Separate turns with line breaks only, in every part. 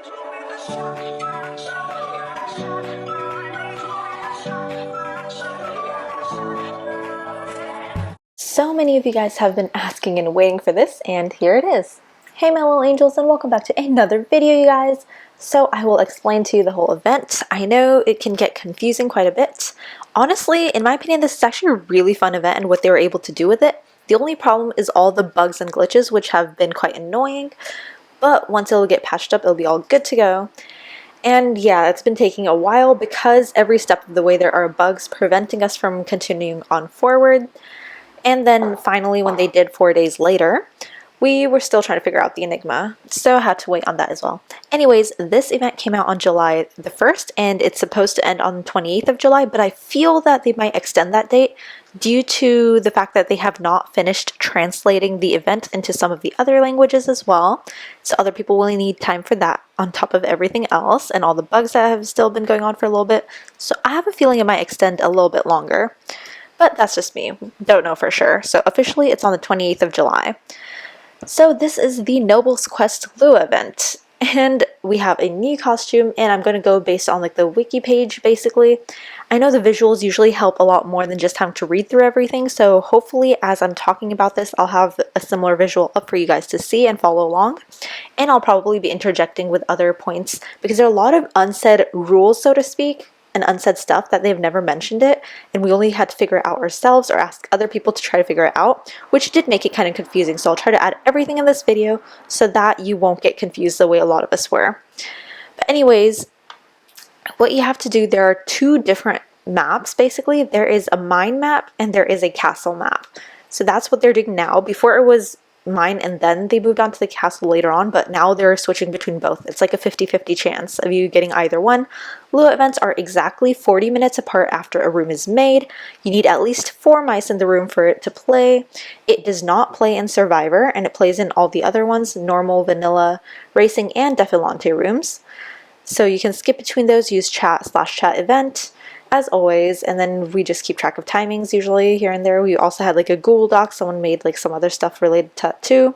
So many of you guys have been asking and waiting for this, and here it is. Hey my little angels, and welcome back to another video, you guys. So I will explain to you the whole event. I know it can get confusing quite a bit. Honestly, in my opinion, this is actually a really fun event and what they were able to do with it. The only problem is all the bugs and glitches, which have been quite annoying, but once it'll get patched up, it'll be all good to go. And yeah, it's been taking a while because every step of the way there are bugs preventing us from continuing on forward. And then finally, when they did 4 days later, we were still trying to figure out the enigma, so I had to wait on that as well. Anyways, this event came out on July the 1st, and it's supposed to end on the 28th of July, but I feel that they might extend that date due to the fact that they have not finished translating the event into some of the other languages as well. So other people will need time for that on top of everything else and all the bugs that have still been going on for a little bit. So I have a feeling it might extend a little bit longer. But that's just me. Don't know for sure. So officially it's on the 28th of July. So this is the Noble's Quest Lua event. And we have a new costume, and I'm going to go based on like the wiki page basically. I know the visuals usually help a lot more than just having to read through everything, so hopefully as I'm talking about this I'll have a similar visual up for you guys to see and follow along. And I'll probably be interjecting with other points because there are a lot of unsaid rules, so to speak, and unsaid stuff that they've never mentioned it, and we only had to figure it out ourselves or ask other people to try to figure it out, which did make it kind of confusing. So I'll try to add everything in this video so that you won't get confused the way a lot of us were. But anyways, what you have to do, there are two different maps basically. There is a mine map and there is a castle map. So that's what they're doing now. Before it was mine and then they moved on to the castle later on, but now they're switching between both. It's like a 50-50 chance of you getting either one. Lua events are exactly 40 minutes apart after a room is made. You need at least 4 mice in the room for it to play. It does not play in Survivor, and it plays in all the other ones, normal, vanilla, racing, and Defilante rooms. So you can skip between those, use chat/chat event as always, and then we just keep track of timings usually here and there. We also had like a Google Doc, someone made like some other stuff related to that too.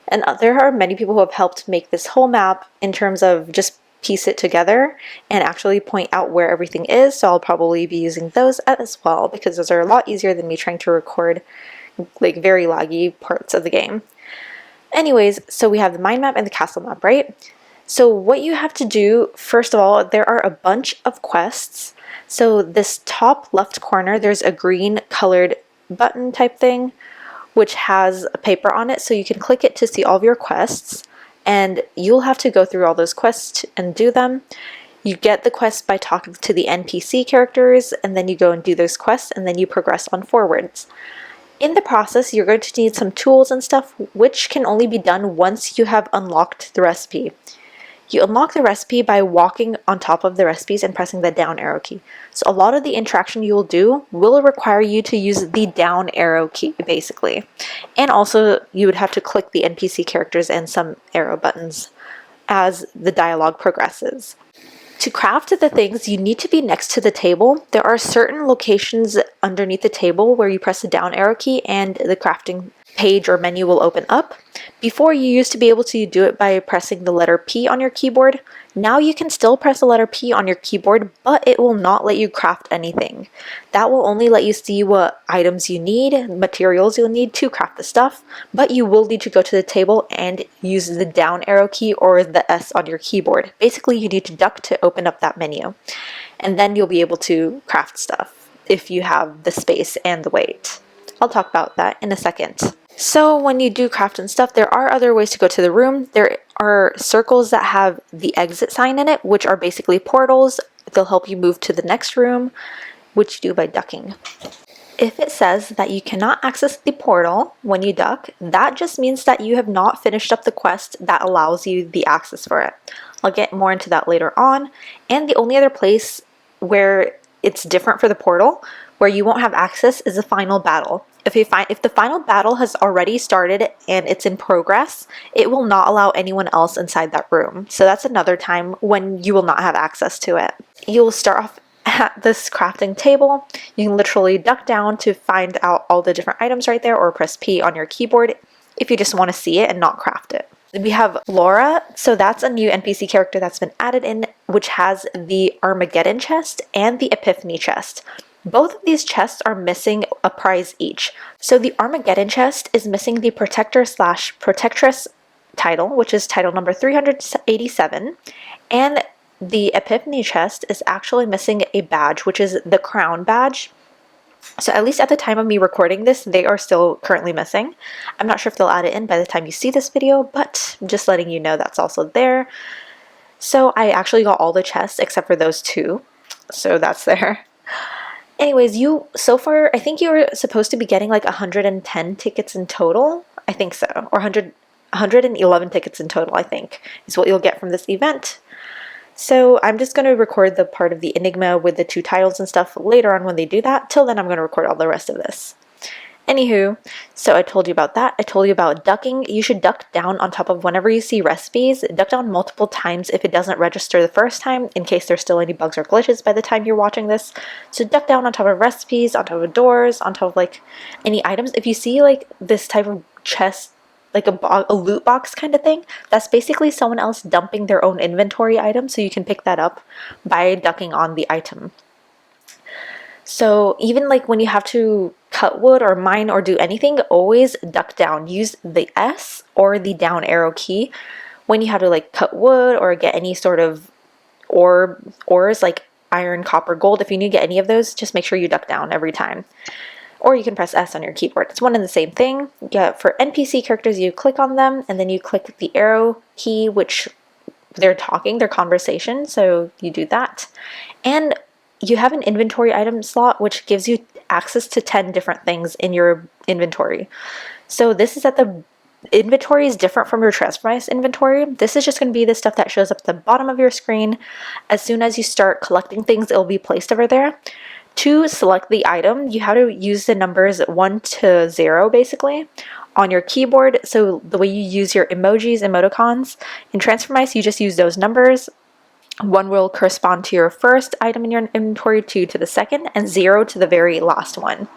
And there are many people who have helped make this whole map in terms of just piece it together and actually point out where everything is, so I'll probably be using those as well because those are a lot easier than me trying to record like very laggy parts of the game. Anyways, so we have the mine map and the castle map, right? So what you have to do, first of all, there are a bunch of quests. So this top left corner, there's a green colored button type thing, which has a paper on it. So you can click it to see all of your quests, and you'll have to go through all those quests and do them. You get the quests by talking to the NPC characters, and then you go and do those quests, and then you progress on forwards. In the process, you're going to need some tools and stuff, which can only be done once you have unlocked the recipe. You unlock the recipe by walking on top of the recipes and pressing the down arrow key. So a lot of the interaction you will do will require you to use the down arrow key, basically. And also, you would have to click the NPC characters and some arrow buttons as the dialogue progresses. To craft the things, you need to be next to the table. There are certain locations underneath the table where you press the down arrow key and the crafting page or menu will open up. Before, you used to be able to do it by pressing the letter P on your keyboard. Now you can still press the letter P on your keyboard, but it will not let you craft anything. That will only let you see what items you need, materials you'll need to craft the stuff, but you will need to go to the table and use the down arrow key or the S on your keyboard. Basically, you need to duck to open up that menu, and then you'll be able to craft stuff if you have the space and the weight. I'll talk about that in a second. So when you do craft and stuff, there are other ways to go to the room. There are circles that have the exit sign in it, which are basically portals. They'll help you move to the next room, which you do by ducking. If it says that you cannot access the portal when you duck, that just means that you have not finished up the quest that allows you the access for it. I'll get more into that later on. And the only other place where it's different for the portal, where you won't have access, is the final battle. If the final battle has already started and it's in progress, it will not allow anyone else inside that room. So that's another time when you will not have access to it. You'll start off at this crafting table. You can literally duck down to find out all the different items right there, or press P on your keyboard if you just want to see it and not craft it. We have Laura, so that's a new NPC character that's been added in, which has the Armageddon chest and the Epiphany chest. Both of these chests are missing a prize each. So the Armageddon chest is missing the Protector/Protectress title, which is title number 387, and the Epiphany chest is actually missing a badge, which is the Crown badge. So at least at the time of me recording this, they are still currently missing. I'm not sure if they'll add it in by the time you see this video, but just letting you know that's also there. So I actually got all the chests except for those two. So that's there. Anyways, so far, I think you were supposed to be getting like 110 tickets in total. I think so. Or 111 tickets in total, I think, is what you'll get from this event. So I'm just going to record the part of the Enigma with the 2 titles and stuff later on when they do that. Till then, I'm going to record all the rest of this. Anywho, so I told you about that. I told you about ducking. You should duck down on top of whenever you see recipes. Duck down multiple times if it doesn't register the first time, in case there's still any bugs or glitches by the time you're watching this. So duck down on top of recipes, on top of doors, on top of like any items. If you see like this type of chest, like a loot box kind of thing, that's basically someone else dumping their own inventory item, so you can pick that up by ducking on the item. So even like when you have to cut wood or mine or do anything, always duck down. Use the S or the down arrow key when you have to like cut wood or get any sort of ores like iron, copper, gold. If you need to get any of those, just make sure you duck down every time. Or you can press S on your keyboard. It's one and the same thing. Yeah, for NPC characters, you click on them and then you click the arrow key, which they're talking, their conversation, so you do that. And you have an inventory item slot, which gives you access to 10 different things in your inventory. So this is inventory is different from your Transformice inventory. This is just going to be the stuff that shows up at the bottom of your screen. As soon as you start collecting things, it'll be placed over there. To select the item, you have to use the numbers 1 to 0 basically on your keyboard. So the way you use your emojis, emoticons, in Transformice, you just use those numbers. 1 will correspond to your first item in your inventory, 2 to the second, and 0 to the very last one.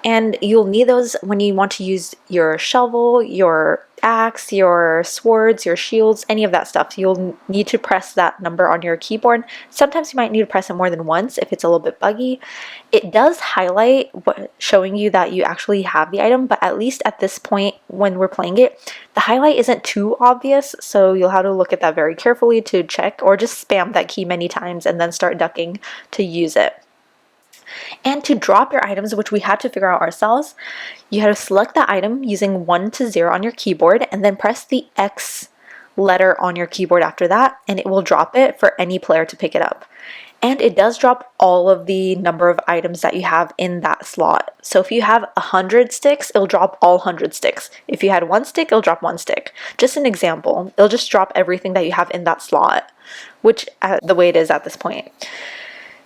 And you'll need those when you want to use your shovel, your axe, your swords, your shields, any of that stuff. You'll need to press that number on your keyboard. Sometimes you might need to press it more than once if it's a little bit buggy. It does highlight showing you that you actually have the item, but at least at this point when we're playing it, the highlight isn't too obvious, so you'll have to look at that very carefully to check, or just spam that key many times and then start ducking to use it. And to drop your items, which we had to figure out ourselves, you have to select the item using 1 to 0 on your keyboard and then press the X letter on your keyboard after that, and it will drop it for any player to pick it up. And it does drop all of the number of items that you have in that slot. So if you have 100 sticks, it'll drop all 100 sticks. If you had 1 stick, it'll drop 1 stick. Just an example. It'll just drop everything that you have in that slot, which the way it is at this point.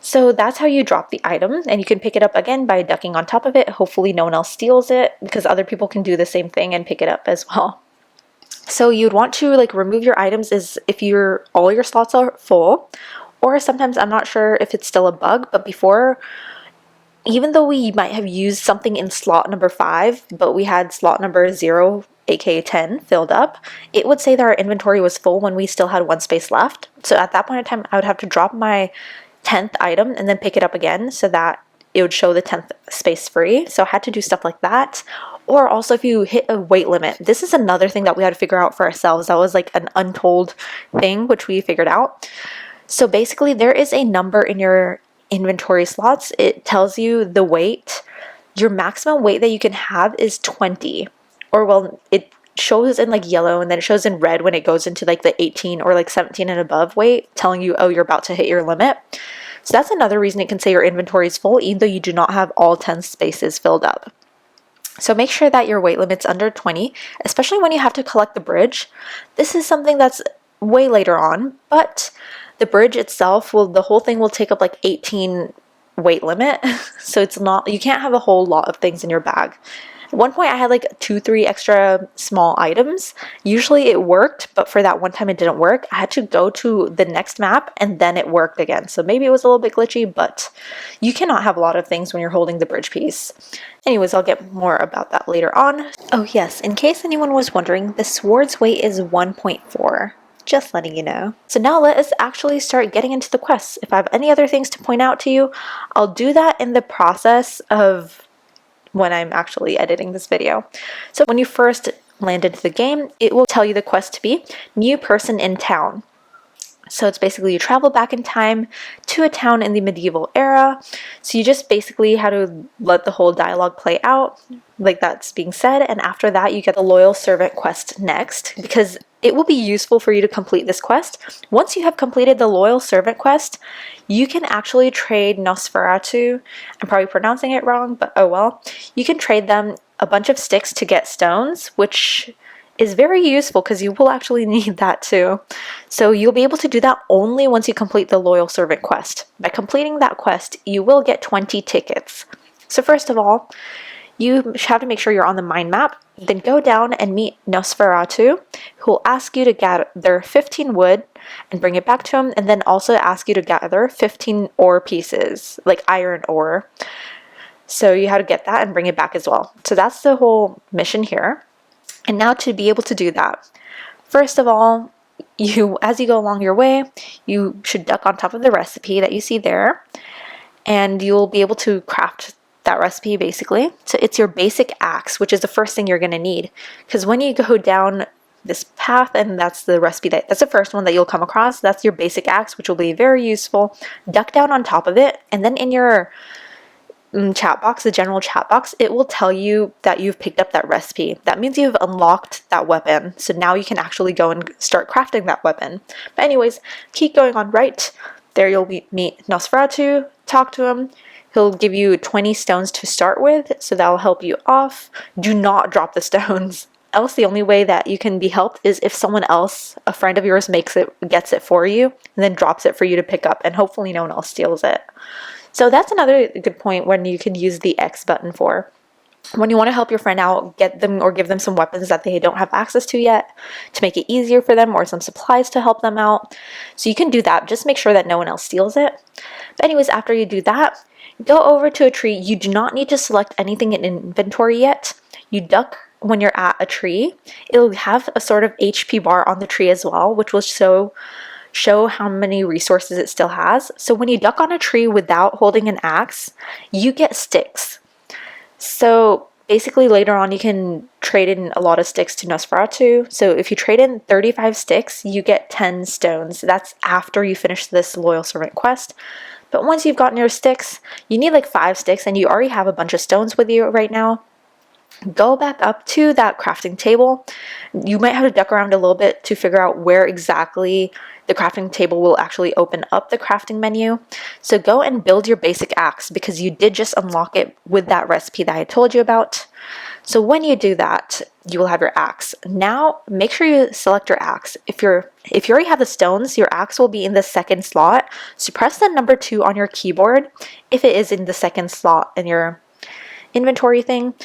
So that's how you drop the item, and you can pick it up again by ducking on top of it. Hopefully no one else steals it, because other people can do the same thing and pick it up as well. So you'd want to like remove your items is if all your slots are full, or sometimes I'm not sure if it's still a bug, but before, even though we might have used something in slot number 5, but we had slot number 0, aka 10, filled up, it would say that our inventory was full when we still had 1 space left. So at that point in time, I would have to drop my 10th item and then pick it up again so that it would show the 10th space free. So I had to do stuff like that. Or also if you hit a weight limit, this is another thing that we had to figure out for ourselves. That was like an untold thing, which we figured out. So basically there is a number in your inventory slots. It tells you the weight. Your maximum weight that you can have is 20. Or well, it shows in like yellow and then it shows in red when it goes into like the 18 or like 17 and above weight, telling you, oh, you're about to hit your limit. So that's another reason it can say your inventory is full, even though you do not have all 10 spaces filled up. So make sure that your weight limit's under 20, especially when you have to collect the bridge. This is something that's way later on, but the bridge itself the whole thing will take up like 18 weight limit. So it's not, you can't have a whole lot of things in your bag At one point I had like 2-3 extra small items. Usually it worked, but for that one time it didn't work. I had to go to the next map and then it worked again. So maybe it was a little bit glitchy, but you cannot have a lot of things when you're holding the bridge piece. Anyways, I'll get more about that later on. Oh yes, in case anyone was wondering, the sword's weight is 1.4. Just letting you know. So now let us actually start getting into the quests. If I have any other things to point out to you, I'll do that in the process of when I'm actually editing this video. So when you first land into the game, it will tell you the quest to be new person in town. So it's basically you travel back in time to a town in the medieval era. So you just basically have to let the whole dialogue play out like that's being said, and after that you get the loyal servant quest next, because it will be useful for you to complete this quest. Once you have completed the loyal servant quest, you can actually trade Nosferatu. I'm probably pronouncing it wrong, but oh well. You can trade them a bunch of sticks to get stones, which is very useful because you will actually need that too. So you'll be able to do that only once you complete the loyal servant quest. By completing that quest, you will get 20 tickets. So first of all, you have to make sure you're on the mind map, then go down and meet Nosferatu, who will ask you to gather 15 wood and bring it back to him, and then also ask you to gather 15 ore pieces, like iron ore. So you have to get that and bring it back as well. So that's the whole mission here. And now to be able to do that, first of all, as you go along your way, you should duck on top of the recipe that you see there, and you'll be able to craft that recipe basically. So it's your basic axe, which is the first thing you're going to need, because when you go down this path, and that's the recipe, that's the first one that you'll come across, that's your basic axe, which will be very useful. Duck down on top of it, and then in your chat box, the general chat box, it will tell you that you've picked up that recipe. That means you've unlocked that weapon, so now you can actually go and start crafting that weapon. But anyways, keep going on right. There you'll meet Nosferatu, talk to him. He'll give you 20 stones to start with, so that'll help you off. Do not drop the stones. Else the only way that you can be helped is if someone else, a friend of yours, gets it for you, and then drops it for you to pick up, and hopefully no one else steals it. So that's another good point when you can use the X button for. When you want to help your friend out, get them or give them some weapons that they don't have access to yet to make it easier for them, or some supplies to help them out. So you can do that. Just make sure that no one else steals it. But anyways, after you do that, go over to a tree. You do not need to select anything in inventory yet. You duck when you're at a tree. It'll have a sort of HP bar on the tree as well, which will show how many resources it still has. So when you duck on a tree without holding an axe, you get sticks. So basically later on you can trade in a lot of sticks to Nosferatu. So if you trade in 35 sticks, you get 10 stones. That's after you finish this loyal servant quest. But once you've gotten your sticks, you need like 5 sticks, and you already have a bunch of stones with you right now. Go back up to that crafting table. You might have to duck around a little bit to figure out where exactly the crafting table will actually open up the crafting menu. So go and build your basic axe, because you did just unlock it with that recipe that I told you about. So when you do that, you will have your axe. Now make sure you select your axe. If you already have the stones, your axe will be in the second slot. So press the number 2 on your keyboard if it is in the second slot in your inventory thing.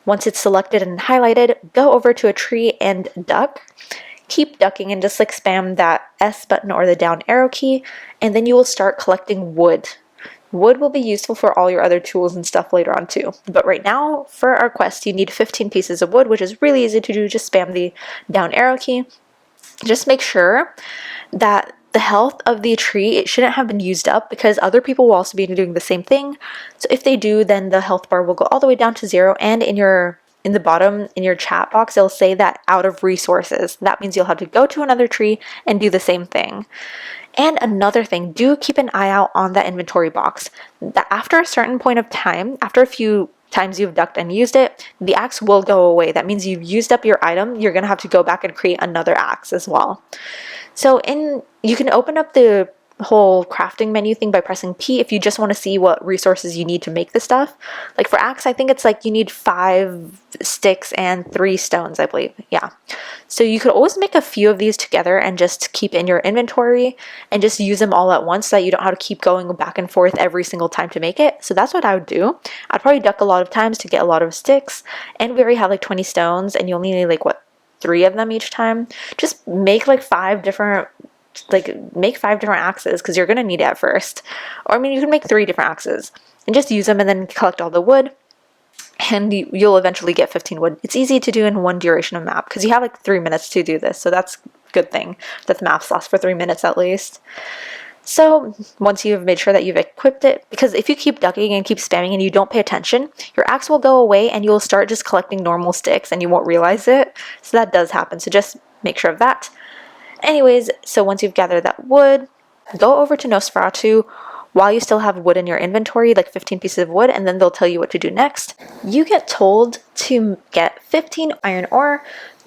Once it's selected and highlighted, go over to a tree and duck. Keep ducking and just like spam that S button or the down arrow key, and then you will start collecting wood. Wood will be useful for all your other tools and stuff later on too. But right now, for our quest, you need 15 pieces of wood, which is really easy to do. Just spam the down arrow key. Just make sure that the health of the tree, it shouldn't have been used up, because other people will also be doing the same thing. So if they do, then the health bar will go all the way down to 0, and in the bottom in your chat box it'll say that out of resources. That means you'll have to go to another tree and do the same thing. And another thing, do keep an eye out on that inventory box. That after a certain point of time, after a few times you've ducked and used it, the axe will go away. That means you've used up your item. You're gonna have to go back and create another axe as well. So you can open up the whole crafting menu thing by pressing P if you just want to see what resources you need to make the stuff. Like for axe, I think it's like you need 5 sticks and 3 stones, I believe. Yeah. So you could always make a few of these together and just keep in your inventory and just use them all at once so that you don't have to keep going back and forth every single time to make it. So that's what I would do. I'd probably duck a lot of times to get a lot of sticks, and we already have like 20 stones and you only need like what, 3 of them each time. Just make like 5 different axes, because you're going to need it at first. Or I mean, you can make 3 different axes and just use them and then collect all the wood, and you'll eventually get 15 wood. It's easy to do in one duration of map because you have like 3 minutes to do this, so that's a good thing that the maps last for 3 minutes at least. So once you've made sure that you've equipped it, because if you keep ducking and keep spamming and you don't pay attention, your axe will go away and you'll start just collecting normal sticks and you won't realize it. So that does happen, so just make sure of that. Anyways, so once you've gathered that wood, go over to Nosferatu while you still have wood in your inventory, like 15 pieces of wood, and then they'll tell you what to do next. You get told to get 15 iron ore,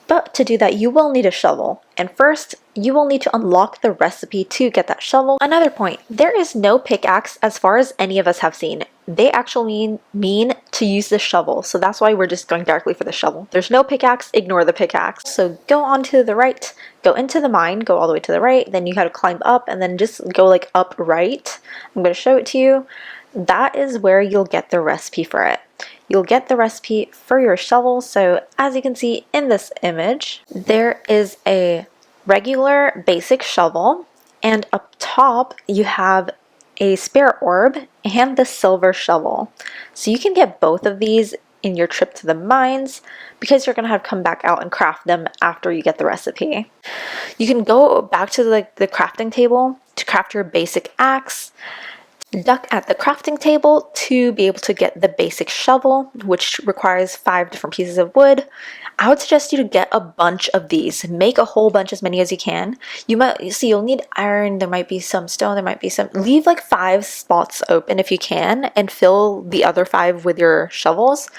but to do that you will need a shovel. And first, you will need to unlock the recipe to get that shovel. Another point, there is no pickaxe as far as any of us have seen. They actually mean to use the shovel, so that's why we're just going directly for the shovel. There's no pickaxe, ignore the pickaxe. So go on to the right, go into the mine, go all the way to the right, then you gotta climb up and then just go like up right. I'm gonna show it to you. That is where you'll get the recipe for it. You'll get the recipe for your shovel. So as you can see in this image, there is a regular basic shovel, and up top you have a spare orb and the silver shovel. So you can get both of these in your trip to the mines because you're gonna have to come back out and craft them after you get the recipe. You can go back to the crafting table to craft your basic axe. Duck at the crafting table to be able to get the basic shovel, which requires 5 different pieces of wood. I would suggest you to get a bunch of these. Make a whole bunch, as many as you can. You'll need iron, there might be some stone, there might be some. Leave like 5 spots open if you can and fill the other 5 with your shovels.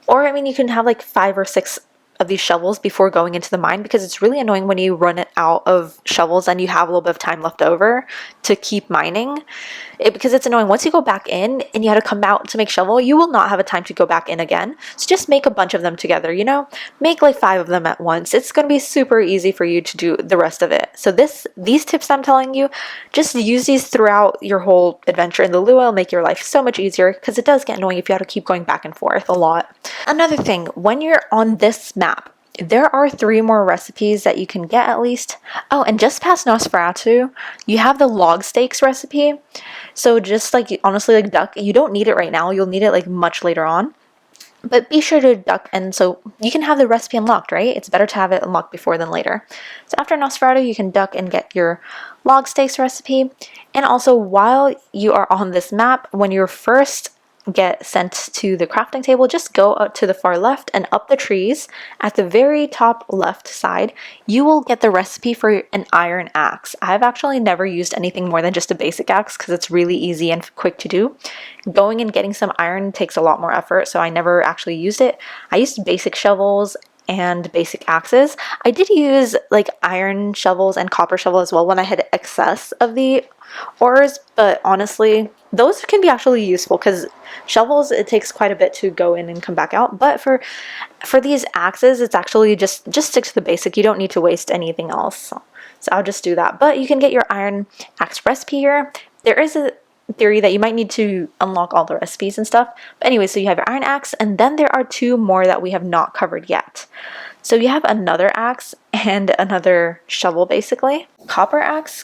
Or I mean, you can have like 5 or 6 of these shovels before going into the mine, because it's really annoying when you run it out of shovels and you have a little bit of time left over to keep mining. Because it's annoying. Once you go back in and you have to come out to make shovel, you will not have a time to go back in again. So just make a bunch of them together, you know? Make like 5 of them at once. It's going to be super easy for you to do the rest of it. So these tips I'm telling you, just use these throughout your whole adventure in the Lua. It'll make your life so much easier, because it does get annoying if you have to keep going back and forth a lot. Another thing, when you're on this map, there are 3 more recipes that you can get at least. Oh, and just past Nosferatu, you have the log steaks recipe. So just like, honestly, like duck, you don't need it right now. You'll need it like much later on. But be sure to duck, and so you can have the recipe unlocked, right? It's better to have it unlocked before than later. So after Nosferatu, you can duck and get your log steaks recipe. And also, while you are on this map, when you're first get sent to the crafting table, just go out to the far left and up the trees. At the very top left side, you will get the recipe for an iron axe. I've actually never used anything more than just a basic axe because it's really easy and quick to do. Going and getting some iron takes a lot more effort, so I never actually used it. I used basic shovels and basic axes. I did use like iron shovels and copper shovel as well when I had excess of the ores, but honestly, those can be actually useful because shovels, it takes quite a bit to go in and come back out. But for these axes, it's actually just stick to the basic. You don't need to waste anything else. So I'll just do that. But you can get your iron axe recipe here. There is a theory that you might need to unlock all the recipes and stuff. But anyway, so you have your iron axe, and then there are 2 more that we have not covered yet. So you have another axe and another shovel, basically. Copper axe,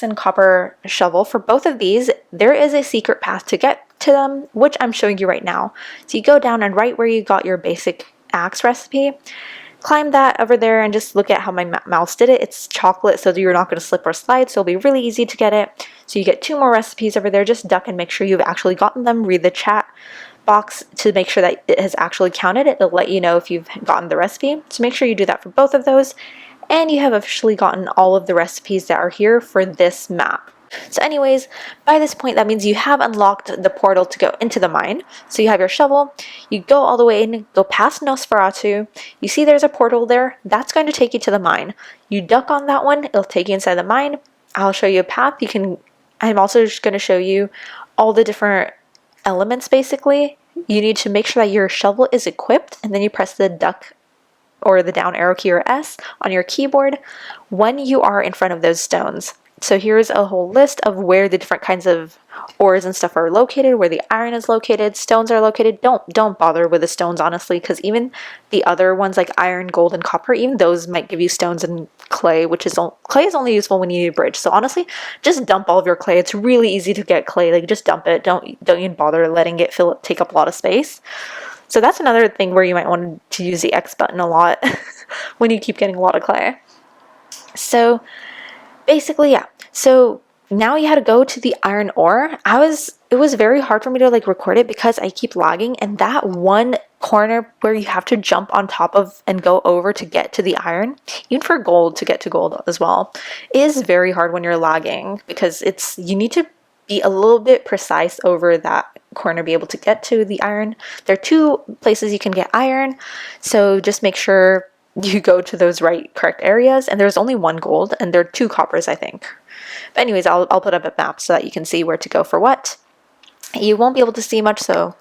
and copper shovel. For both of these, there is a secret path to get to them, which I'm showing you right now. So you go down, and right where you got your basic axe recipe, climb that over there and just look at how my mouse did it. It's chocolate, so you're not going to slip or slide, so it'll be really easy to get it. So you get 2 more recipes over there. Just duck and make sure you've actually gotten them. Read the chat box to make sure that it has actually counted it. It'll let you know if you've gotten the recipe. So make sure you do that for both of those. And you have officially gotten all of the recipes that are here for this map. So anyways, by this point, that means you have unlocked the portal to go into the mine. So you have your shovel, you go all the way in, go past Nosferatu, you see there's a portal there, that's going to take you to the mine. You duck on that one, it'll take you inside the mine. I'll show you a path. You can I'm also just going to show you all the different elements basically. You need to make sure that your shovel is equipped, and then you press the duck or the down arrow key or S on your keyboard when you are in front of those stones. So here's a whole list of where the different kinds of ores and stuff are located, where the iron is located, stones are located. Don't bother with the stones, honestly, because even the other ones like iron, gold, and copper, even those might give you stones and clay, which is clay is only useful when you need a bridge. So honestly, just dump all of your clay. It's really easy to get clay. Like just dump it. Don't even bother letting it take up a lot of space. So that's another thing where you might want to use the X button a lot when you keep getting a lot of clay. So basically, yeah. So now you had to go to the iron ore. It was very hard for me to like record it because I keep lagging, and that one corner where you have to jump on top of and go over to get to the iron, even for gold to get to gold as well, is very hard when you're lagging, because you need to be a little bit precise over that corner, be able to get to the iron. There are 2 places you can get iron, so just make sure you go to those correct areas, and there's only 1 gold and there are 2 coppers, I think. But anyways, I'll put up a map so that you can see where to go for what. You won't be able to see much, so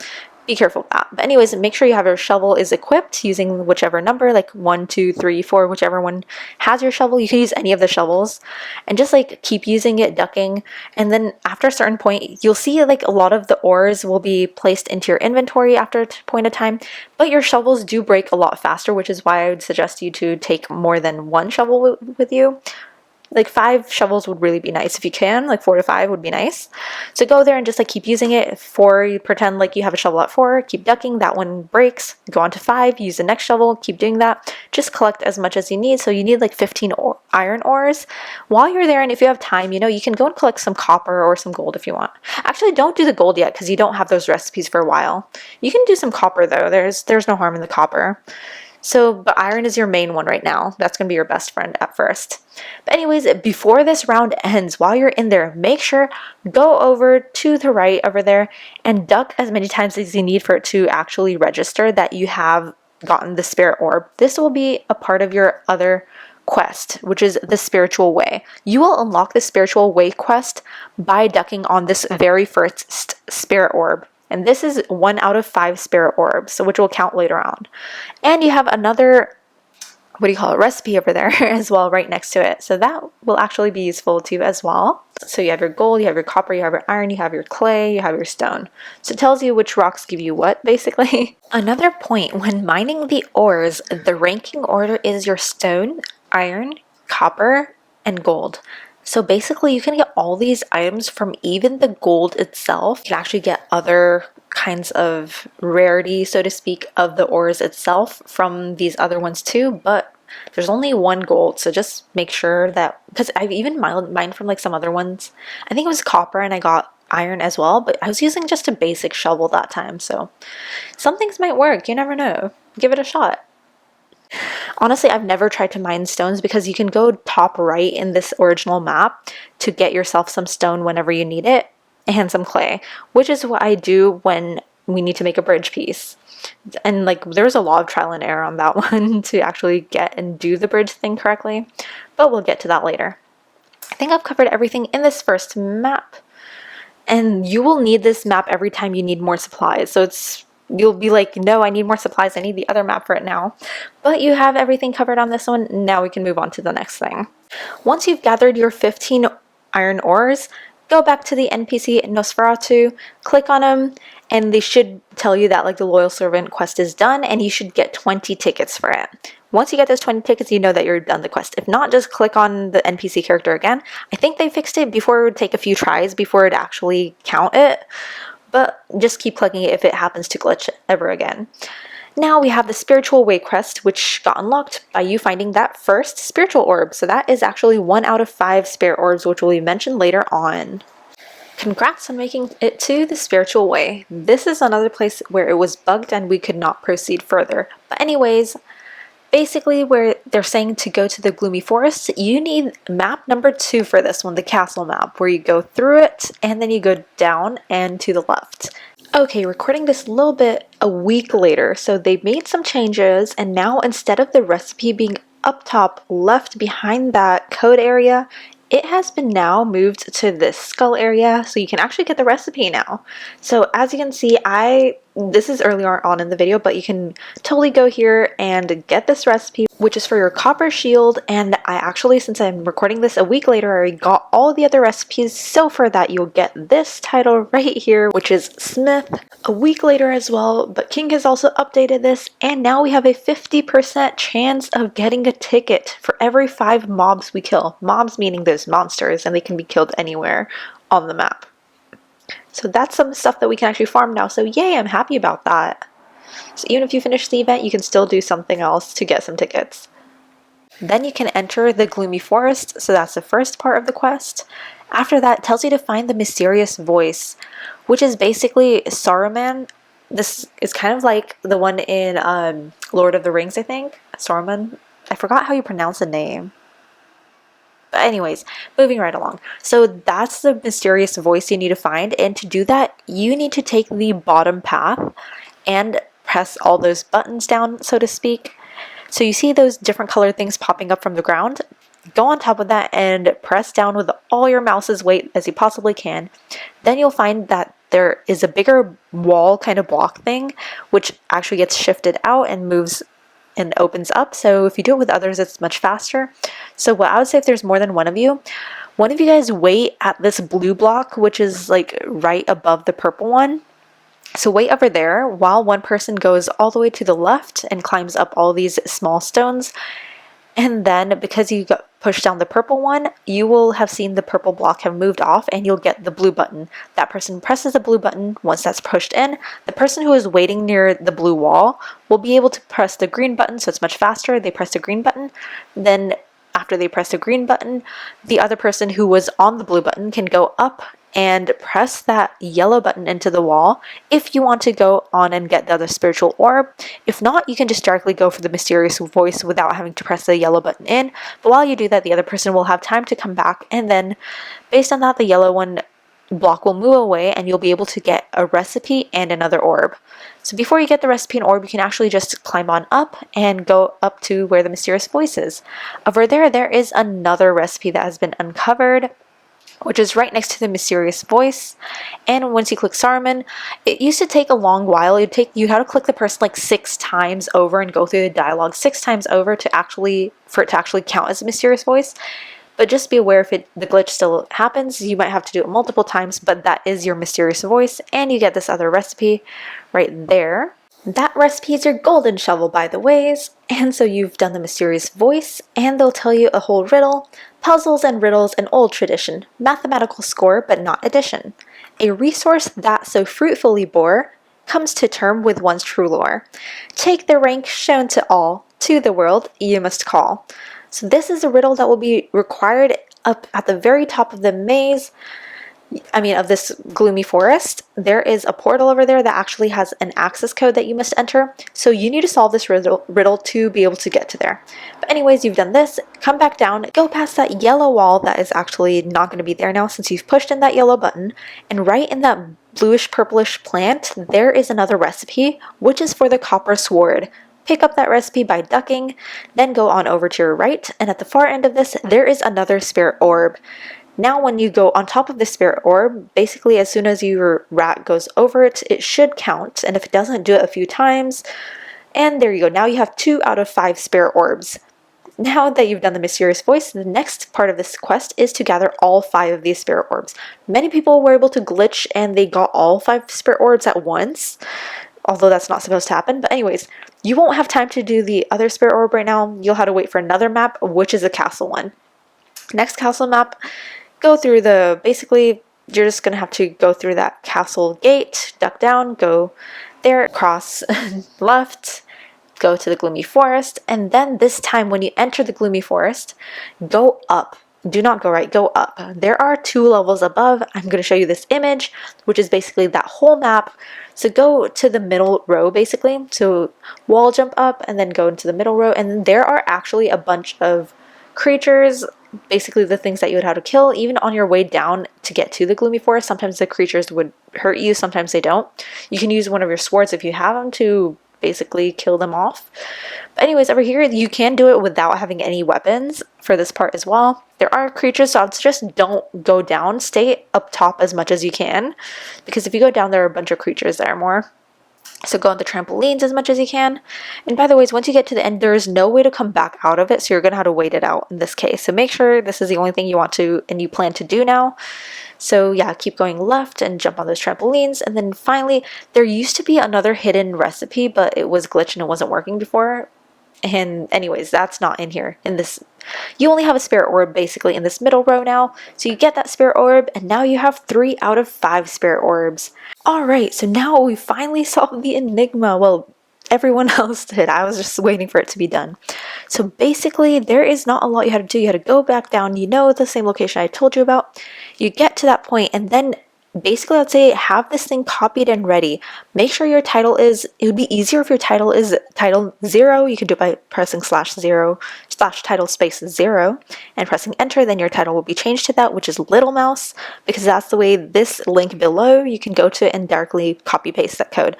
be careful of that. But anyways, make sure you have your shovel is equipped using whichever number, like 1, 2, 3, 4, whichever one has your shovel. You can use any of the shovels and just like keep using it, ducking. And then after a certain point, you'll see like a lot of the ores will be placed into your inventory after a point of time, but your shovels do break a lot faster, which is why I would suggest you to take more than 1 shovel with you. Like 5 shovels would really be nice if you can, like 4 to 5 would be nice. So go there and just like keep using it. 4, you pretend like you have a shovel at 4, keep ducking, that one breaks, go on to 5, use the next shovel, keep doing that. Just collect as much as you need. So you need like 15 iron ores while you're there, and if you have time, you can go and collect some copper or some gold if you want. Actually, don't do the gold yet because you don't have those recipes for a while. You can do some copper though, there's no harm in the copper. So, but iron is your main one right now. That's going to be your best friend at first. But anyways, before this round ends, while you're in there, make sure go over to the right over there and duck as many times as you need for it to actually register that you have gotten the spirit orb. This will be a part of your other quest, which is the spiritual way. You will unlock the spiritual way quest by ducking on this very first spirit orb. And this is 1 out of 5 spirit orbs, so which will count later on. And you have another, recipe over there as well right next to it. So that will actually be useful too as well. So you have your gold, you have your copper, you have your iron, you have your clay, you have your stone. So it tells you which rocks give you what, basically. Another point, when mining the ores, the ranking order is your stone, iron, copper, and gold. So basically you can get all these items from even the gold itself. You can actually get other kinds of rarity, so to speak, of the ores itself from these other ones too, but there's only 1 gold, so just make sure that, because I've even mined from like some other ones. I think it was copper and I got iron as well, but I was using just a basic shovel that time, so some things might work, you never know. Give it a shot. Honestly, I've never tried to mine stones because you can go top right in this original map to get yourself some stone whenever you need it and some clay, which is what I do when we need to make a bridge piece. And like there's a lot of trial and error on that one to actually get and do the bridge thing correctly, but we'll get to that later. I think I've covered everything in this first map, and you will need this map every time you need more supplies. So you'll be like, no, I need more supplies. I need the other map for it now. But you have everything covered on this one. Now we can move on to the next thing. Once you've gathered your 15 iron ores, go back to the NPC Nosferatu, click on them, and they should tell you that like the Loyal Servant quest is done, and you should get 20 tickets for it. Once you get those 20 tickets, you know that you're done the quest. If not, just click on the NPC character again. I think they fixed it before. It would take a few tries before it actually count it. But just keep clicking it if it happens to glitch ever again. Now we have the Spiritual Way quest, which got unlocked by you finding that first spiritual orb. So that is actually 1 out of 5 spirit orbs, which will be mentioned later on. Congrats on making it to the Spiritual Way. This is another place where it was bugged and we could not proceed further. But anyways, basically where they're saying to go to the Gloomy Forest, you need map number 2 for this one, the castle map, where you go through it and then you go down and to the left. Okay, recording this a little bit a week later, so they've made some changes, and now instead of the recipe being up top left behind that code area, it has been now moved to this skull area, so you can actually get the recipe now. So as you can see, this is earlier on in the video, but you can totally go here and get this recipe, which is for your copper shield. And I actually, since I'm recording this a week later, I already got all the other recipes, so for that you'll get this title right here, which is Smith, a week later as well. But King has also updated this, and now we have a 50% chance of getting a ticket for every 5 mobs we kill. Mobs meaning those monsters, and they can be killed anywhere on the map. So that's some stuff that we can actually farm now, so yay, I'm happy about that. So even if you finish the event, you can still do something else to get some tickets. Then you can enter the Gloomy Forest, so that's the first part of the quest. After that, it tells you to find the mysterious voice, which is basically Saruman. This is kind of like the one in Lord of the Rings, I think. Saruman. I forgot how you pronounce the name. But anyways, moving right along. So that's the mysterious voice you need to find, and to do that, you need to take the bottom path and press all those buttons down, so to speak. So you see those different colored things popping up from the ground? Go on top of that and press down with all your mouse's weight as you possibly can. Then you'll find that there is a bigger wall kind of block thing, which actually gets shifted out and moves and opens up. So if you do it with others, it's much faster. So what I would say, if there's more than one of you guys wait at this blue block, which is like right above the purple one. So wait over there while one person goes all the way to the left and climbs up all these small stones. And then because you got pushed down the purple one, you will have seen the purple block have moved off, and you'll get the blue button. That person presses the blue button. Once that's pushed in, the person who is waiting near the blue wall will be able to press the green button, so it's much faster. They press the green button. Then after they press the green button, the other person who was on the blue button can go up and press that yellow button into the wall if you want to go on and get the other spiritual orb. If not, you can just directly go for the mysterious voice without having to press the yellow button in. But while you do that, the other person will have time to come back, and then based on that, the yellow one block will move away, and you'll be able to get a recipe and another orb. So before you get the recipe and orb, you can actually just climb on up and go up to where the mysterious voice is. Over there, there is another recipe that has been uncovered, which is right next to the mysterious voice. And once you click Saruman, it used to take a long while. You had to click the person like 6 times over and go through the dialogue 6 times over for it to actually count as a mysterious voice. But just be aware, if the glitch still happens, you might have to do it multiple times, but that is your mysterious voice, and you get this other recipe right there. That recipe is your golden shovel, by the ways, and so you've done the mysterious voice, and they'll tell you a whole riddle. Puzzles and riddles, an old tradition, mathematical score but not addition. A resource that so fruitfully bore, comes to term with one's true lore. Take the rank shown to all, to the world you must call. So this is a riddle that will be required up at the very top of the maze, of this gloomy forest. There is a portal over there that actually has an access code that you must enter. So you need to solve this riddle to be able to get to there. But anyways, you've done this. Come back down, go past that yellow wall that is actually not going to be there now since you've pushed in that yellow button. And right in that bluish purplish plant, there is another recipe, which is for the copper sword. Pick up that recipe by ducking, then go on over to your right. And at the far end of this, there is another spirit orb. Now when you go on top of the spirit orb, basically as soon as your rat goes over it, it should count. And if it doesn't, do it a few times. And there you go. Now you have 2 out of 5 spirit orbs. Now that you've done the mysterious voice, the next part of this quest is to gather all 5 of these spirit orbs. Many people were able to glitch and they got all 5 spirit orbs at once, although that's not supposed to happen. But anyways, you won't have time to do the other spirit orb right now. You'll have to wait for another map, which is a castle one. Next castle map, go through basically you're just going to have to go through that castle gate, duck down, go there, cross left, go to the gloomy forest, and then this time when you enter the gloomy forest, go up. Do not go right, go up. There are 2 levels above. I'm going to show you this image, which is basically that whole map. So go to the middle row basically. So wall jump up and then go into the middle row, and there are actually a bunch of creatures, basically the things that you would have to kill. Even on your way down to get to the gloomy forest, sometimes the creatures would hurt you, sometimes they don't. You can use one of your swords if you have them to basically kill them off. But anyways, over here you can do it without having any weapons for this part as well. There are creatures, so I'd suggest don't go down. Stay up top as much as you can, because if you go down, there are a bunch of creatures there more. So go on the trampolines as much as you can. And by the way, once you get to the end, there is no way to come back out of it, so you're going to have to wait it out in this case. So make sure this is the only thing you want to and you plan to do now. So yeah, keep going left and jump on those trampolines. And then finally, there used to be another hidden recipe, but it was glitched and it wasn't working before. And anyways, that's not in here. In this, you only have a spirit orb basically in this middle row now. So you get that spirit orb, and now you have 3 out of 5 spirit orbs. Alright, so now we finally solved the enigma. Well, everyone else did. I was just waiting for it to be done. So basically, there is not a lot you had to do. You had to go back down, you know, the same location I told you about. You get to that point, and then basically I'd say have this thing copied and ready. Make sure your title is, it would be easier if your title is title 0. You can do it by pressing /0 /title space 0 and pressing enter. Then your title will be changed to that, which is Little Mouse, because that's the way this link below you can go to and directly copy paste that code.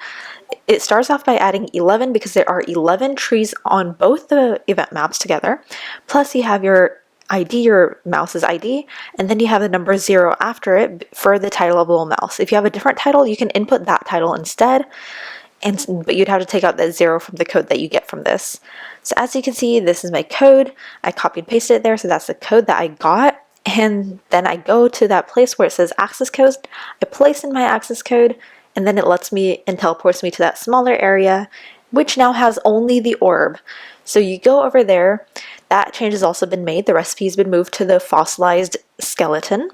It starts off by adding 11 because there are 11 trees on both the event maps together. Plus you have your ID, your mouse's ID, and then you have the number 0 after it for the title of Little Mouse. If you have a different title, you can input that title instead, but you'd have to take out that 0 from the code that you get from this. So as you can see, this is my code. I copied and pasted it there, so that's the code that I got. And then I go to that place where it says access code. I place in my access code, and then it lets me and teleports me to that smaller area, which now has only the orb. So you go over there. That change has also been made. The recipe has been moved to the fossilized skeleton.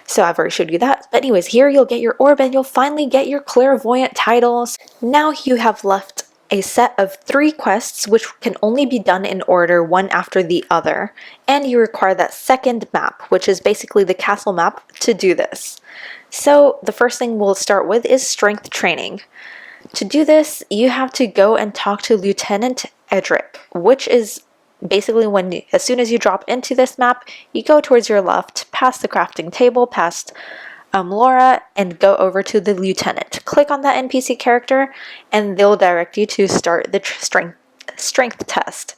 So I've already showed you that. But anyways, here you'll get your orb and you'll finally get your clairvoyant titles. Now you have left a set of 3 quests which can only be done in order, one after the other. And you require that second map, which is basically the castle map, to do this. So the first thing we'll start with is strength training. To do this, you have to go and talk to Lieutenant Edric, which is basically as soon as you drop into this map, you go towards your left, past the crafting table, past Laura, and go over to the Lieutenant. Click on that NPC character, and they'll direct you to start the strength test.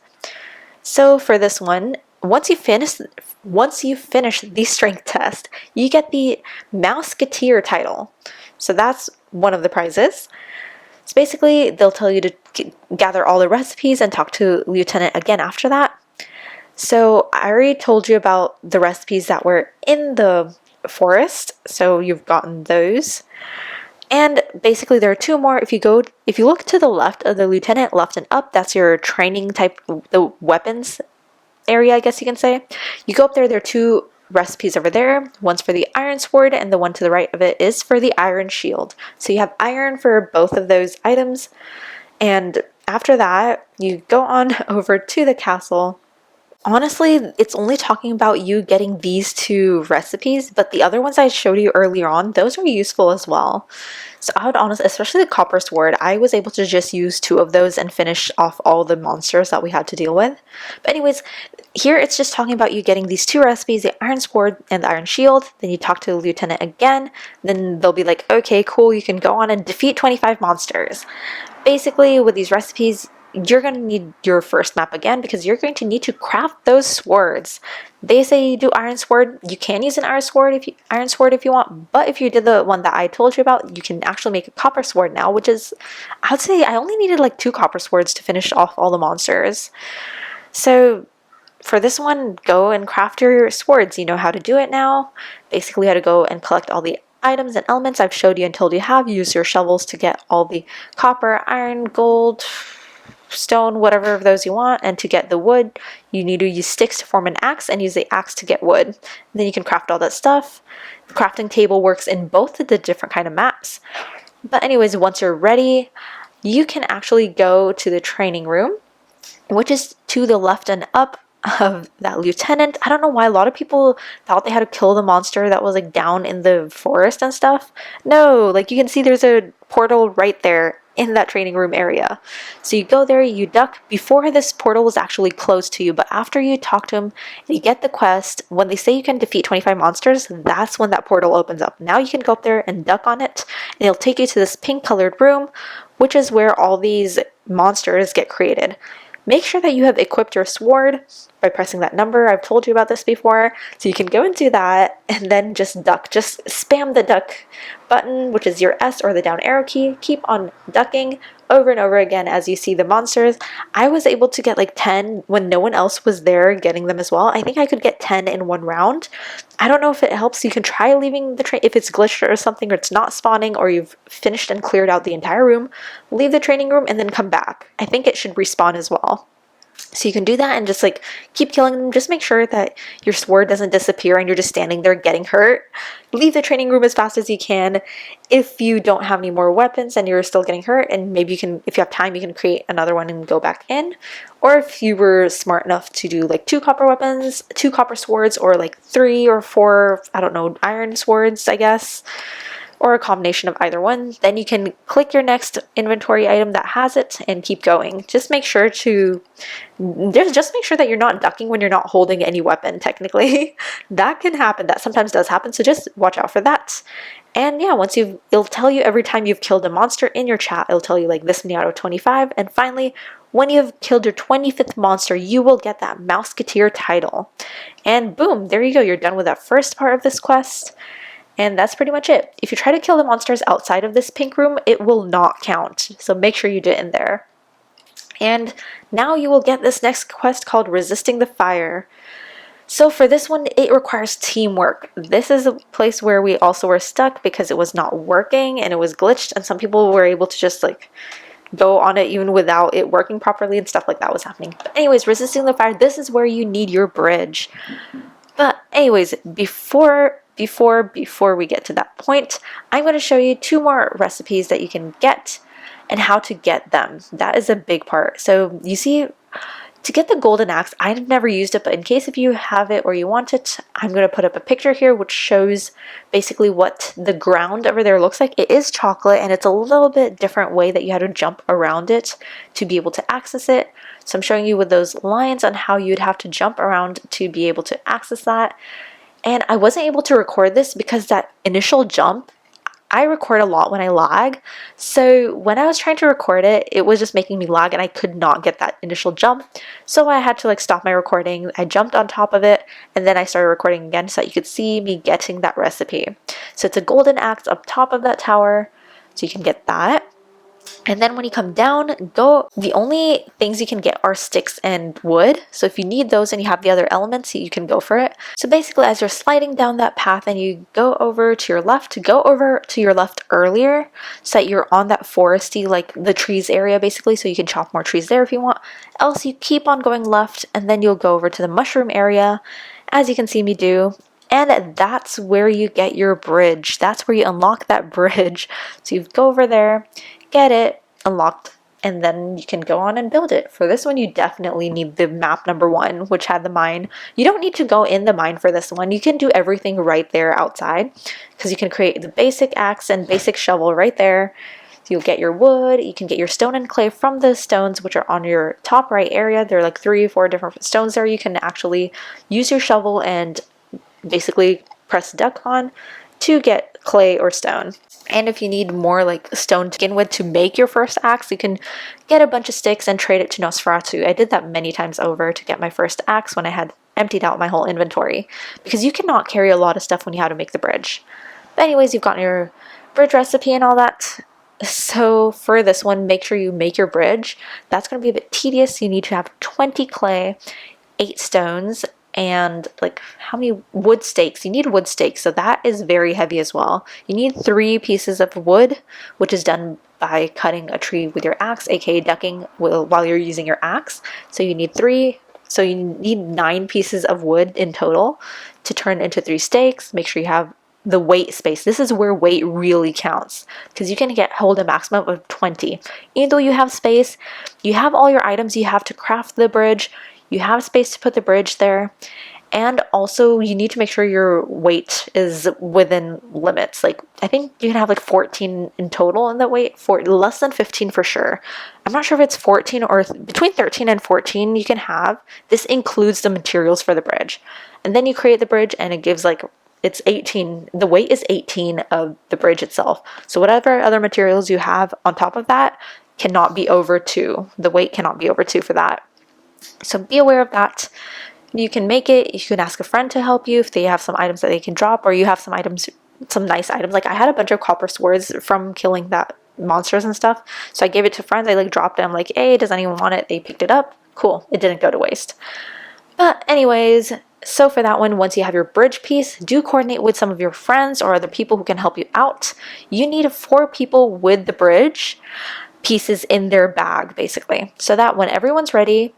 So for this one, once you finish the strength test, you get the Mouseketeer title. So that's one of the prizes. So basically, they'll tell you to gather all the recipes and talk to Lieutenant again after that. So I already told you about the recipes that were in the forest, so you've gotten those. And basically there are 2 more. If you look to the left of the Lieutenant, left and up, that's your training type, the weapons area, I guess you can say. You go up there, there are 2 recipes over there. One's for the iron sword, and the one to the right of it is for the iron shield. So you have iron for both of those items. And after that, you go on over to the castle. Honestly, it's only talking about you getting these 2 recipes, but the other ones I showed you earlier on, those are useful as well. So I would honestly, especially the copper sword, I was able to just use 2 of those and finish off all the monsters that we had to deal with. But anyways, here it's just talking about you getting these 2 recipes, the iron sword and the iron shield. Then you talk to the Lieutenant again. Then they'll be like, okay, cool, you can go on and defeat 25 monsters. Basically, with these recipes, you're going to need your first map again because you're going to need to craft those swords. They say you do iron sword. You can use an iron sword if you want, but if you did the one that I told you about, you can actually make a copper sword now, which is, I'd say I only needed like 2 copper swords to finish off all the monsters. So for this one, go and craft your swords. You know how to do it now. Basically, how to go and collect all the items and elements I've showed you and told you how. Use your shovels to get all the copper, iron, gold, stone, whatever of those you want. And to get the wood, you need to use sticks to form an axe and use the axe to get wood. And then you can craft all that stuff. The crafting table works in both of the different kind of maps. But anyways, once you're ready, you can actually go to the training room, which is to the left and up of that Lieutenant. I don't know why a lot of people thought they had to kill the monster that was like down in the forest and stuff. No, like you can see there's a portal right there in that training room area. So you go there, you duck before this portal was actually closed to you, but after you talk to him and you get the quest, when they say you can defeat 25 monsters, that's when that portal opens up. Now you can go up there and duck on it, and it'll take you to this pink colored room which is where all these monsters get created. Make sure that you have equipped your sword by pressing that number. I've told you about this before. So you can go and do that and then just duck. Just spam the duck button, which is your S or the down arrow key. Keep on ducking over and over again as you see the monsters. I was able to get like 10 when no one else was there getting them as well. I think I could get 10 in one round. I don't know if it helps. You can try leaving the train if it's glitched or something, or it's not spawning, or you've finished and cleared out the entire room. Leave the training room and then come back. I think it should respawn as well. So you can do that and just like keep killing them. Just make sure that your sword doesn't disappear and you're just standing there getting hurt. Leave the training room as fast as you can. If you don't have any more weapons and you're still getting hurt, and maybe you can, if you have time, you can create another one and go back in. Or if you were smart enough to do like 2 copper weapons, 2 copper swords, or like 3 or 4, I don't know, iron swords, I guess, or a combination of either one, then you can click your next inventory item that has it and keep going. Just make sure to just make sure that you're not ducking when you're not holding any weapon, technically. That can happen. That sometimes does happen, so just watch out for that. And yeah, once it'll tell you every time you've killed a monster in your chat. It'll tell you like this many out of 25. And finally, when you have killed your 25th monster, you will get that Mouseketeer title. And boom, there you go. You're done with that first part of this quest. And that's pretty much it. If you try to kill the monsters outside of this pink room, it will not count. So make sure you do it in there. And now you will get this next quest called Resisting the Fire. So for this one, it requires teamwork. This is a place where we also were stuck because it was not working and it was glitched, and some people were able to just like go on it even without it working properly and stuff like that was happening. But anyways, Resisting the Fire, this is where you need your bridge. But anyways, before we get to that point, I'm going to show you 2 more recipes that you can get and how to get them. That is a big part. So you see, to get the golden axe, I've never used it, but in case if you have it or you want it, I'm going to put up a picture here which shows basically what the ground over there looks like. It is chocolate and it's a little bit different way that you had to jump around it to be able to access it. So I'm showing you with those lines on how you'd have to jump around to be able to access that. And I wasn't able to record this because that initial jump, I record a lot when I lag. So when I was trying to record it, it was just making me lag and I could not get that initial jump. So I had to like stop my recording. I jumped on top of it and then I started recording again so that you could see me getting that recipe. So it's a golden axe up top of that tower. So you can get that. And then when you come down, the only things you can get are sticks and wood. So if you need those and you have the other elements, you can go for it. So basically, as you're sliding down that path and you go over to your left, go over to your left earlier so that you're on that foresty, like the trees area basically, so you can chop more trees there if you want. Else you keep on going left and then you'll go over to the mushroom area, as you can see me do. And that's where you get your bridge. That's where you unlock that bridge. So you go over there, get it unlocked, and then you can go on and build it. For this one, you definitely need the map number 1, which had the mine. You don't need to go in the mine for this one. You can do everything right there outside because you can create the basic axe and basic shovel right there. So you'll get your wood, you can get your stone and clay from the stones which are on your top right area. There are like 3 or 4 different stones there. You can actually use your shovel and basically press duck on to get clay or stone. And if you need more like stone to begin with to make your first axe, you can get a bunch of sticks and trade it to Nosferatu. I did that many times over to get my first axe when I had emptied out my whole inventory, because you cannot carry a lot of stuff when you have to make the bridge. But anyways, you've gotten your bridge recipe and all that. So for this one, make sure you make your bridge. That's going to be a bit tedious. You need to have 20 clay, 8 stones, and like how many wood stakes? You need wood stakes, so that is very heavy as well. You need 3 pieces of wood, which is done by cutting a tree with your axe, aka ducking while you're using your axe. So you need 3, so you need 9 pieces of wood in total to turn into 3 stakes. Make sure you have the weight space. This is where weight really counts, because you can hold a maximum of 20. Even though you have space, you have all your items, you have to craft the bridge, you have space to put the bridge there, and also you need to make sure your weight is within limits. Like I think you can have like 14 in total in the weight, for less than 15 for sure. I'm not sure if it's 14 or between 13 and 14 you can have. This includes the materials for the bridge. And then you create the bridge and it gives like it's 18, the weight is 18 of the bridge itself. So whatever other materials you have on top of that cannot be over 2. The weight cannot be over 2 for that. So be aware of that. You can make it, you can ask a friend to help you if they have some items that they can drop, or you have some items, some nice items. Like I had a bunch of copper swords from killing that monsters and stuff, so I gave it to friends. I like dropped it, I'm like, hey, does anyone want it? They picked it up. Cool, it didn't go to waste. But anyways, so for that one, once you have your bridge piece, do coordinate with some of your friends or other people who can help you out. You need 4 people with the bridge pieces in their bag, basically, so that when everyone's ready,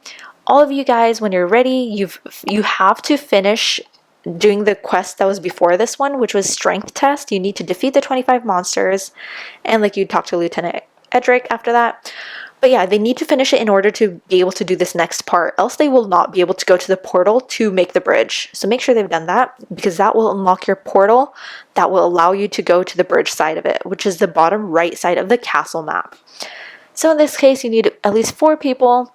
all of you guys, when you're ready, you have to finish doing the quest that was before this one, which was strength test. You need to defeat the 25 monsters, and like you talk to Lieutenant Edric after that. But yeah, they need to finish it in order to be able to do this next part, else they will not be able to go to the portal to make the bridge. So make sure they've done that, because that will unlock your portal that will allow you to go to the bridge side of it, which is the bottom right side of the castle map. So in this case, you need at least 4 people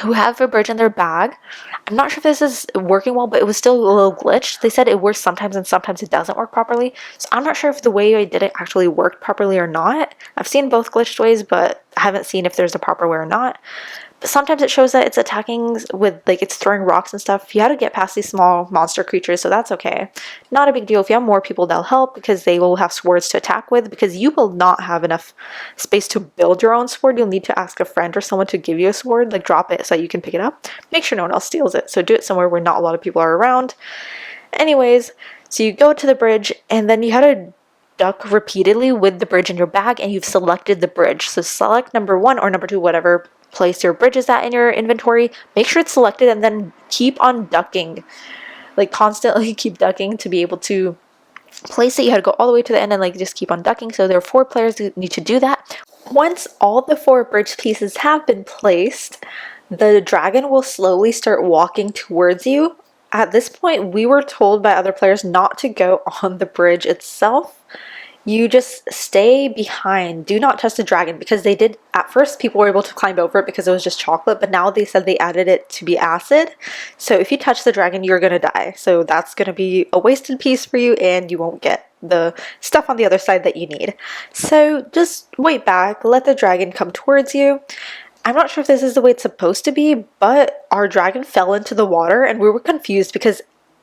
who have a bridge in their bag. I'm not sure if this is working well, but it was still a little glitched. They said it works sometimes and sometimes it doesn't work properly. So I'm not sure if the way I did it actually worked properly or not. I've seen both glitched ways, but I haven't seen if there's a proper way or not. But sometimes it shows that it's attacking with, like, it's throwing rocks and stuff. You had to get past these small monster creatures, so that's okay. Not a big deal. If you have more people, they'll help, because they will have swords to attack with, because you will not have enough space to build your own sword. You'll need to ask a friend or someone to give you a sword, like drop it so you can pick it up. Make sure no one else steals it, so do it somewhere where not a lot of people are around. Anyways, so you go to the bridge, and then you had to duck repeatedly with the bridge in your bag, and you've selected the bridge. So select number 1 or number 2, whatever place your bridge is at in your inventory. Make sure it's selected, and then keep on ducking, like constantly keep ducking to be able to place it. You had to go all the way to the end and like just keep on ducking. So there are 4 players who need to do that. Once all the 4 bridge pieces have been placed, the dragon will slowly start walking towards you. At this point, we were told by other players not to go on the bridge itself. You just stay behind. Do not touch the dragon, because they did, at first people were able to climb over it because it was just chocolate, but now they said they added it to be acid. So if you touch the dragon, you're gonna die. So that's gonna be a wasted piece for you, and you won't get the stuff on the other side that you need. So just wait back, let the dragon come towards you. I'm not sure if this is the way it's supposed to be, but our dragon fell into the water, and we were confused because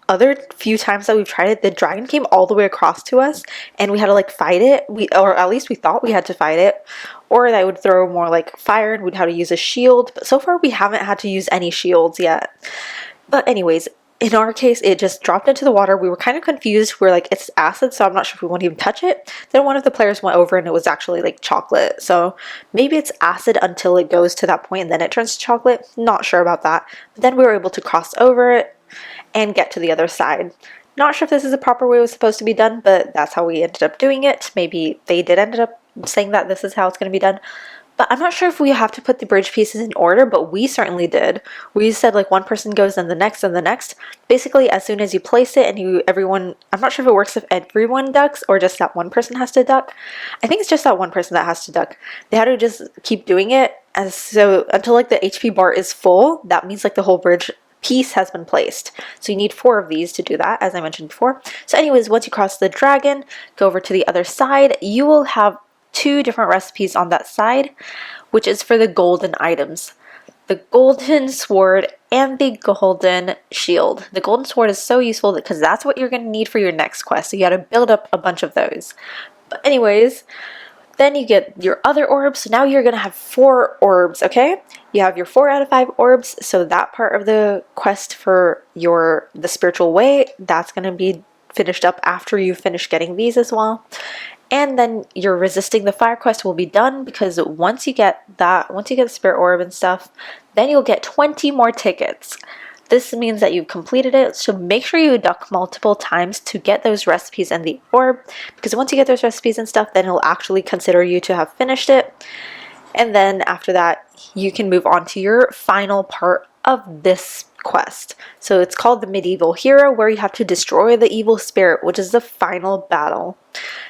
other few times that we've tried it, the dragon came all the way across to us, and we had to like fight it. Or at least we thought we had to fight it, or that would throw more like fire, and we'd have to use a shield. But so far we haven't had to use any shields yet. But anyways, in our case, it just dropped into the water. We were kind of confused. We're like, it's acid, so I'm not sure if we want to even touch it. Then one of the players went over, and it was actually like chocolate. So maybe it's acid until it goes to that point, and then it turns to chocolate. Not sure about that. But then we were able to cross over it and get to the other side. Not sure if this is the proper way it was supposed to be done, but that's how we ended up doing it. Maybe they did end up saying that this is how it's going to be done. But I'm not sure if we have to put the bridge pieces in order, but we certainly did. We said like one person goes, then the next, and the next. Basically, as soon as you place it and everyone, I'm not sure if it works if everyone ducks or just that one person has to duck. I think it's just that one person that has to duck. They had to just keep doing it, and so until like the HP bar is full. That means like the whole bridge piece has been placed. So you need 4 of these to do that, as I mentioned before. So anyways, once you cross the dragon, go over to the other side, you will have 2 different recipes on that side, which is for the golden items. The golden sword and the golden shield. The golden sword is so useful because that's what you're going to need for your next quest. So you got to build up a bunch of those. But anyways, then you get your other orbs. So now you're going to have 4 orbs, okay? You have your 4 out of 5 orbs. So that part of the quest for the spiritual way, that's going to be finished up after you finish getting these as well. And then your resisting the fire quest will be done, because once you get the spirit orb and stuff, then you'll get 20 more tickets. This means that you've completed it, so make sure you duck multiple times to get those recipes and the orb, because once you get those recipes and stuff, then it'll actually consider you to have finished it. And then after that, you can move on to your final part of this quest. So it's called the Medieval Hero, where you have to destroy the evil spirit, which is the final battle.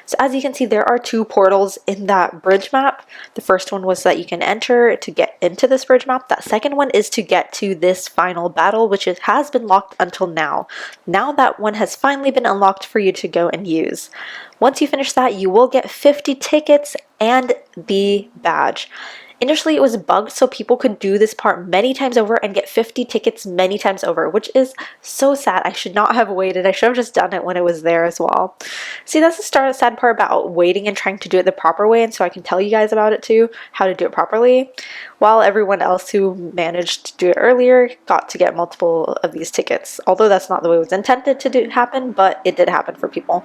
So as you can see, there are 2 portals in that bridge map. The first one was that you can enter to get into this bridge map. That second one is to get to this final battle, which has been locked until now. Now that one has finally been unlocked for you to go and use. Once you finish that, you will get 50 tickets and the badge. Initially, it was bugged so people could do this part many times over and get 50 tickets many times over, which is so sad. I should not have waited. I should have just done it when it was there as well. See, that's the sad part about waiting and trying to do it the proper way, and so I can tell you guys about it too, how to do it properly, while everyone else who managed to do it earlier got to get multiple of these tickets. Although that's not the way it was intended to happen, but it did happen for people.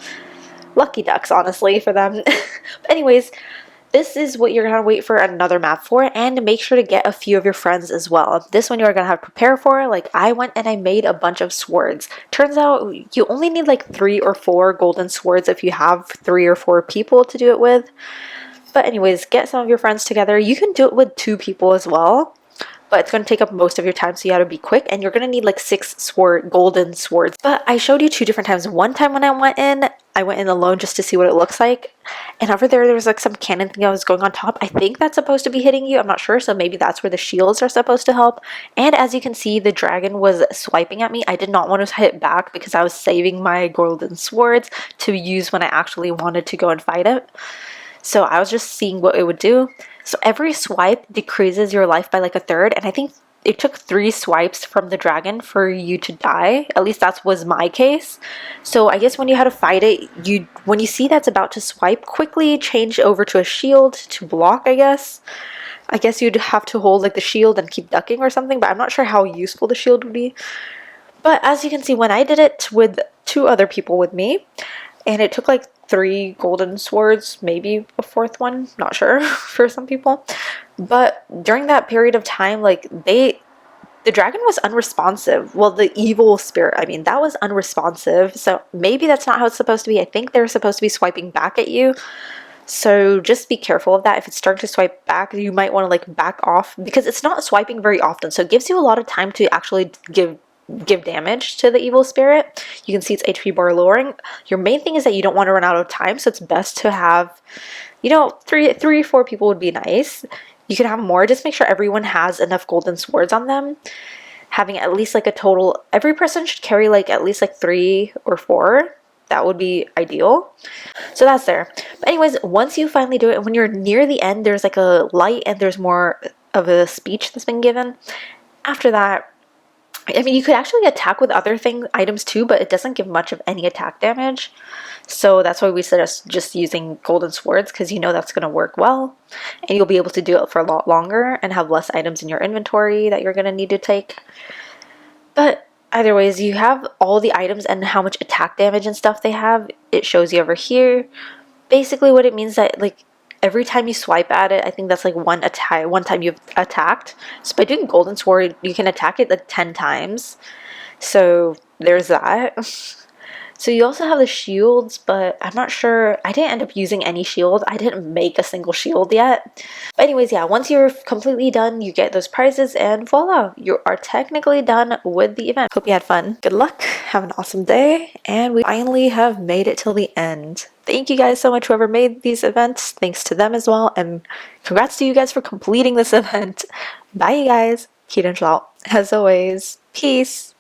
Lucky ducks, honestly, for them. But anyways, this is what you're going to wait for another map for, and make sure to get a few of your friends as well. This one you're going to have to prepare for. Like, I went and I made a bunch of swords. Turns out you only need like 3 or 4 golden swords if you have 3 or 4 people to do it with. But anyways, get some of your friends together. You can do it with 2 people as well, but it's going to take up most of your time, so you got to be quick, and you're going to need like 6 golden swords. But I showed you 2 different times. One time when I went in alone just to see what it looks like, and over there was like some cannon thing that was going on top. I think that's supposed to be hitting you, I'm not sure, so maybe that's where the shields are supposed to help. And as you can see, the dragon was swiping at me. I did not want to hit back because I was saving my golden swords to use when I actually wanted to go and fight it. So I was just seeing what it would do. So every swipe decreases your life by like a third, and I think it took 3 swipes from the dragon for you to die. At least that was my case. So I guess when you had to fight it, when you see that's about to swipe, quickly change over to a shield to block, I guess. I guess you'd have to hold like the shield and keep ducking or something, but I'm not sure how useful the shield would be. But as you can see, when I did it with 2 other people with me, and it took like 3 golden swords, maybe a 4th one, not sure for some people. But during that period of time, like the dragon was unresponsive. Well, the evil spirit, I mean, that was unresponsive. So maybe that's not how it's supposed to be. I think they're supposed to be swiping back at you. So just be careful of that. If it's starting to swipe back, you might want to like back off, because it's not swiping very often. So it gives you a lot of time to actually give damage to the evil spirit. You can see its HP bar lowering. Your main thing is that you don't want to run out of time, so it's best to have, you know, 3 or 4 people would be nice. You can have more. Just make sure everyone has enough golden swords on them. Having at least like a total, every person should carry like at least like 3 or 4. That would be ideal. So that's there. But anyways, once you finally do it, when you're near the end, there's like a light and there's more of a speech that's been given. After that, I mean, you could actually attack with other items too, but it doesn't give much of any attack damage. So that's why we suggest just using golden swords, because you know that's going to work well. And you'll be able to do it for a lot longer and have less items in your inventory that you're going to need to take. But either ways, you have all the items and how much attack damage and stuff they have. It shows you over here. Basically what it means that like every time you swipe at it, I think that's like one time you've attacked. So by doing golden sword, you can attack it like 10 times. So there's that. So you also have the shields, but I'm not sure. I didn't end up using any shield. I didn't make a single shield yet. But anyways, yeah, once you're completely done, you get those prizes, and voila, you are technically done with the event. Hope you had fun. Good luck. Have an awesome day. And we finally have made it till the end. Thank you guys so much, whoever made these events. Thanks to them as well. And congrats to you guys for completing this event. Bye, you guys. QTAngel out. As always, peace.